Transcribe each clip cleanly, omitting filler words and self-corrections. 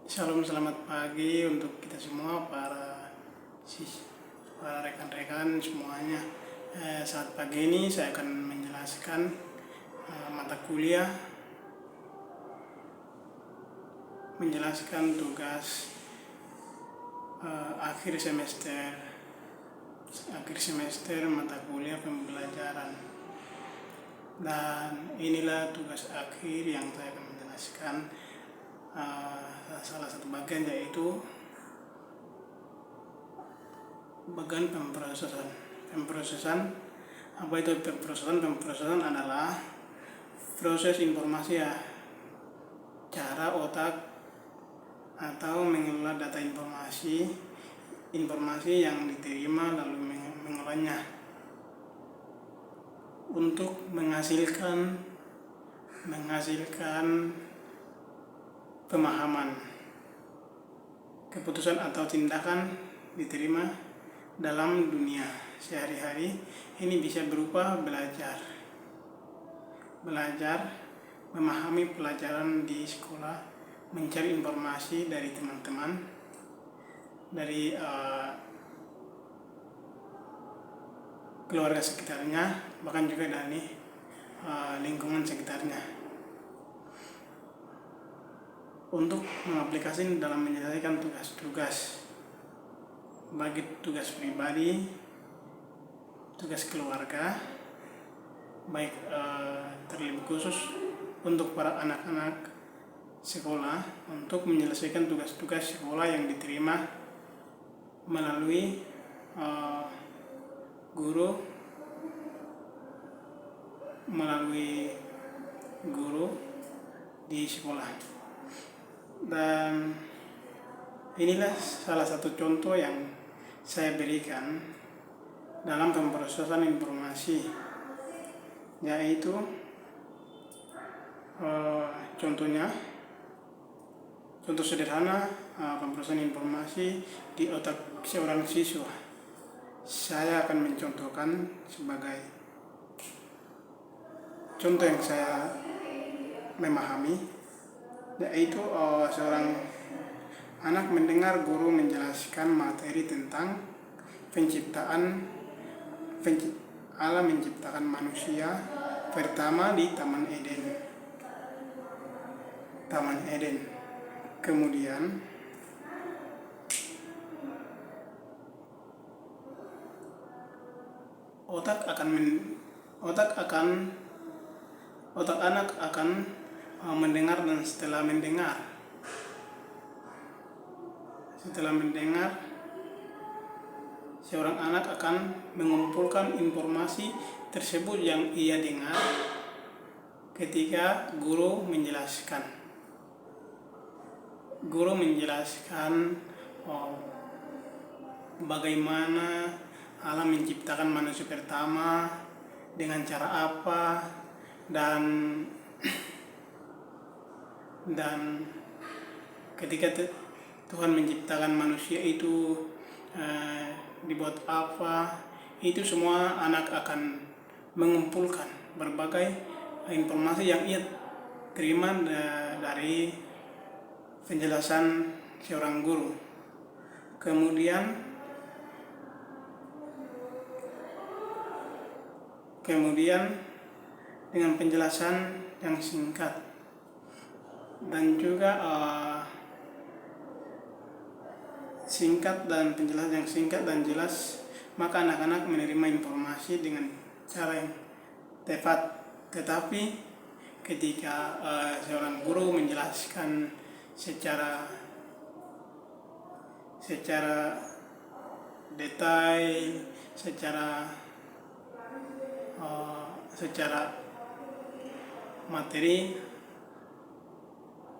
Shalom, selamat pagi untuk kita semua, para rekan-rekan semuanya. Saat pagi ini saya akan menjelaskan mata kuliah, menjelaskan tugas akhir semester mata kuliah pembelajaran. Dan inilah tugas akhir yang saya akan menjelaskan. Salah satu bagian yaitu bagian pemprosesan. Apa itu pemprosesan? Pemprosesan adalah proses informasi, cara otak atau mengelola data informasi yang diterima lalu mengolahnya untuk menghasilkan pemahaman, keputusan atau tindakan diterima dalam dunia sehari-hari. Ini bisa berupa belajar, memahami pelajaran di sekolah, mencari informasi dari teman-teman, dari keluarga sekitarnya, bahkan juga dari lingkungan sekitarnya, untuk mengaplikasikan dalam menyelesaikan tugas-tugas, bagi tugas pribadi, tugas keluarga, baik terlebih khusus untuk para anak-anak sekolah, untuk menyelesaikan tugas-tugas sekolah yang diterima melalui guru di sekolah. Dan inilah salah satu contoh yang saya berikan dalam pemrosesan informasi, yaitu contoh sederhana pemrosesan informasi di otak seorang siswa. Saya akan mencontohkan sebagai contoh yang saya memahami, yaitu seorang anak mendengar guru menjelaskan materi tentang Allah menciptakan manusia pertama di Taman Eden. Kemudian otak anak akan mendengar, dan setelah mendengar seorang anak akan mengumpulkan informasi tersebut yang ia dengar ketika guru menjelaskan bagaimana Allah menciptakan manusia pertama, dengan cara apa, dan ketika Tuhan menciptakan manusia itu dibuat apa. Itu semua anak akan mengumpulkan berbagai informasi yang ia terima dari penjelasan seorang guru. Kemudian dengan penjelasan yang singkat dan juga penjelasan yang singkat dan jelas, maka anak-anak menerima informasi dengan cara yang tepat. Tetapi ketika seorang guru menjelaskan secara detail, secara materi,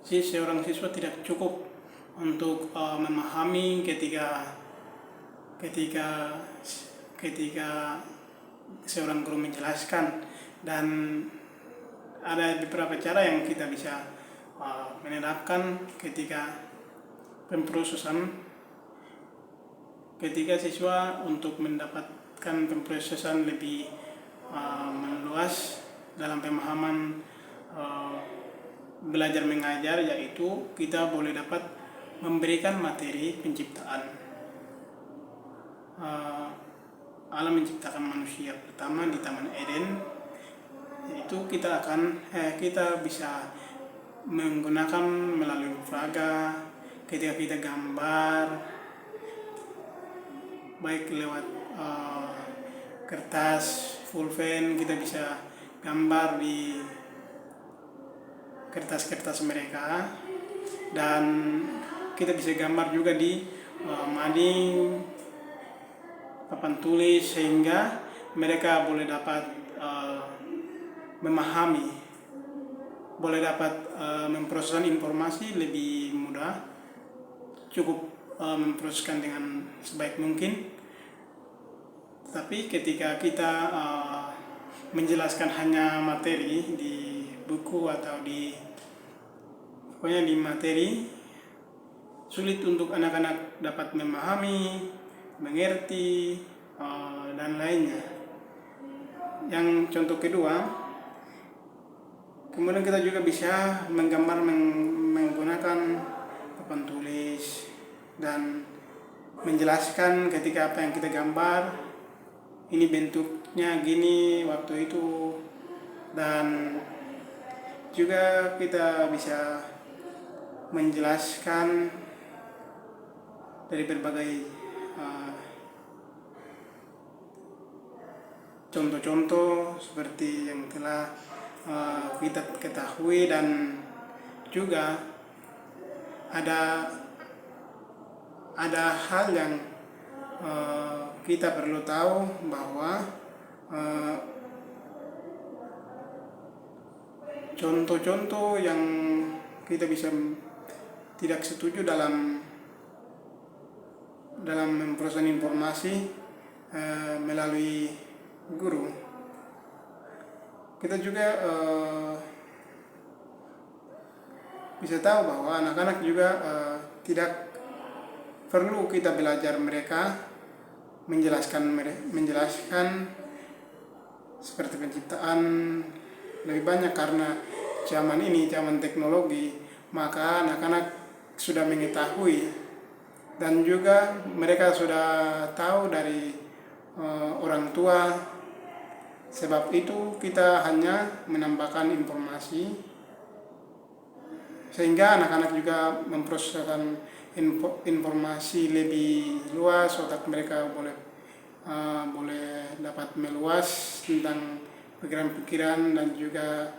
seorang siswa tidak cukup untuk memahami ketika seorang guru menjelaskan. Dan ada beberapa cara yang kita bisa menerapkan ketika pemrosesan, ketika siswa untuk mendapatkan pemrosesan lebih meluas dalam pemahaman belajar mengajar, yaitu kita boleh dapat memberikan materi penciptaan. Allah menciptakan manusia pertama di Taman Eden, yaitu kita bisa menggunakan melalui peraga ketika kita gambar, baik lewat kertas pulpen, kita bisa gambar di kertas-kertas mereka, dan kita bisa gambar juga di mading, papan tulis, sehingga mereka boleh dapat memahami, boleh dapat memproses informasi lebih mudah, cukup memproseskan dengan sebaik mungkin. Tapi ketika kita menjelaskan hanya materi di buku atau pokoknya di materi, sulit untuk anak-anak dapat memahami, mengerti, dan lainnya. Yang contoh kedua, kemudian kita juga bisa menggambar menggunakan papan tulis dan menjelaskan ketika apa yang kita gambar, ini bentuknya gini waktu itu, dan juga kita bisa menjelaskan dari berbagai contoh-contoh seperti yang telah kita ketahui, dan juga ada hal yang kita perlu tahu bahwa contoh-contoh yang kita bisa tidak setuju dalam memproses informasi melalui guru. Kita juga bisa tahu bahwa anak-anak juga tidak perlu kita belajar mereka menjelaskan seperti penciptaan lebih banyak, karena zaman ini zaman teknologi, maka anak-anak sudah mengetahui dan juga mereka sudah tahu dari orang tua. Sebab itu kita hanya menambahkan informasi sehingga anak-anak juga memproseskan informasi lebih luas, otak mereka boleh dapat meluas tentang pikiran-pikiran, dan juga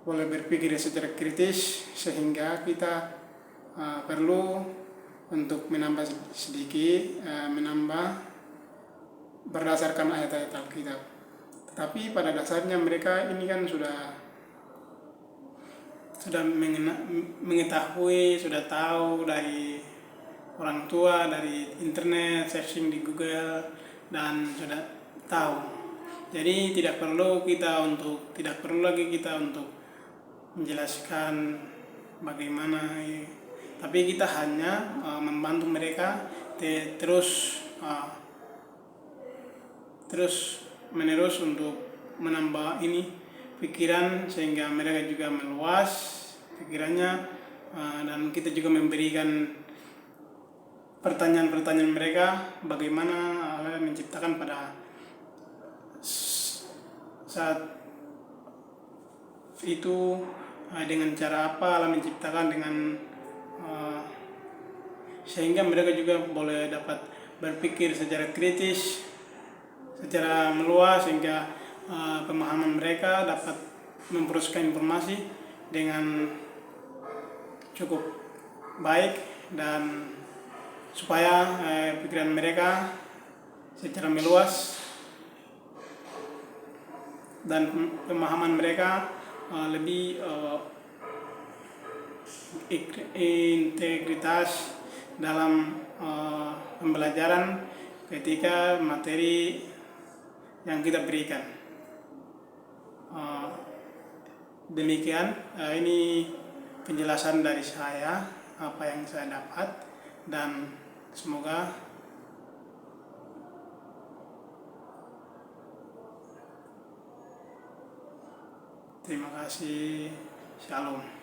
boleh berpikir secara kritis, sehingga kita perlu untuk menambah sedikit, menambah berdasarkan ayat-ayat Alkitab. Tapi pada dasarnya mereka ini kan sudah mengetahui, sudah tahu dari orang tua, dari internet, searching di Google, dan sudah tahu. Jadi tidak perlu lagi kita untuk menjelaskan bagaimana, tapi kita hanya membantu mereka terus menerus untuk menambah pikiran, sehingga mereka juga meluas pikirannya, dan kita juga memberikan pertanyaan-pertanyaan mereka, bagaimana Allah menciptakan pada saat itu, dengan cara apa Allah menciptakan, dengan sehingga mereka juga boleh dapat berpikir secara kritis, secara meluas, sehingga pemahaman mereka dapat memproseskan informasi dengan cukup baik, dan supaya pikiran mereka secara meluas dan pemahaman mereka lebih integritas dalam pembelajaran ketika materi yang kita berikan. Demikian, ini penjelasan dari saya, apa yang saya dapat, dan semoga terima kasih. Shalom.